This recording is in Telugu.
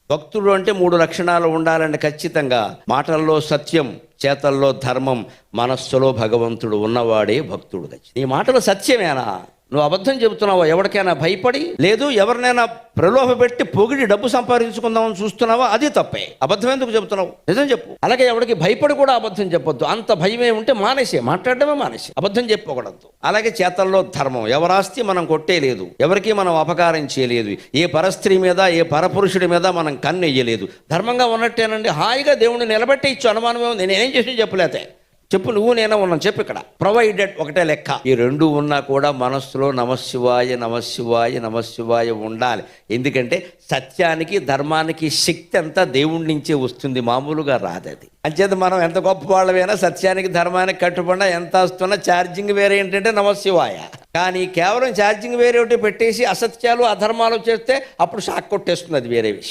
భక్తుడు అంటే 3 లక్షణాలు ఉండాలండి ఖచ్చితంగా. మాటల్లో సత్యం, చేతల్లో ధర్మం, మనస్సులో భగవంతుడు ఉన్నవాడే భక్తుడు. నీ మాటలు సత్యమేనా? నువ్వు అబద్ధం చెబుతున్నావా? ఎవరికైనా భయపడి? లేదు, ఎవరినైనా ప్రలోభ పెట్టి పొగిడి డబ్బు సంపాదించుకుందామని చూస్తున్నావా? అది తప్పే. అబద్ధం ఎందుకు చెబుతున్నావు? నిజం చెప్పు. అలాగే ఎవరికి భయపడి కూడా అబద్ధం చెప్పొద్దు. అంత భయమే ఉంటే మానేసే, మాట్లాడడమే మానేసే, అబద్ధం చెప్పకూడదు. అలాగే చేతల్లో ధర్మం. ఎవరాస్తి మనం కొట్టేయలేదు, ఎవరికి మనం అపకారం చేయలేదు, ఏ పరస్త్రీ మీద ఏ పరపురుషుడి మీద మనం కన్నెయ్యలేదు. ధర్మంగా ఉన్నట్టేనండి. హాయిగా దేవుడిని నిలబెట్టి ఇచ్చు, అనుమానమే ఉంది. నేనేం చేసి చెప్పలేతే చెప్పు, నువ్వు నేనే ఉన్నాను చెప్పు. ఇక్కడ ప్రొవైడెడ్ ఒకటే లెక్క. ఈ రెండు ఉన్నా కూడా మనస్సులో నమశివాయ నమశివాయ నమశివాయ ఉండాలి. ఎందుకంటే సత్యానికి ధర్మానికి శక్తి అంతా దేవుడి నుంచే వస్తుంది, మామూలుగా రాదది. అంచేత మనం ఎంత గొప్ప వాళ్ళమైనా సత్యానికి ధర్మానికి కట్టుబడినా ఎంత వస్తున్నా ఛార్జింగ్ వేరే ఏంటంటే నమశివాయ. కానీ కేవలం ఛార్జింగ్ వేరే ఒకటి పెట్టేసి అసత్యాలు అధర్మాలు చేస్తే అప్పుడు షాక్ కొట్టేస్తుంది, అది వేరే విషయం.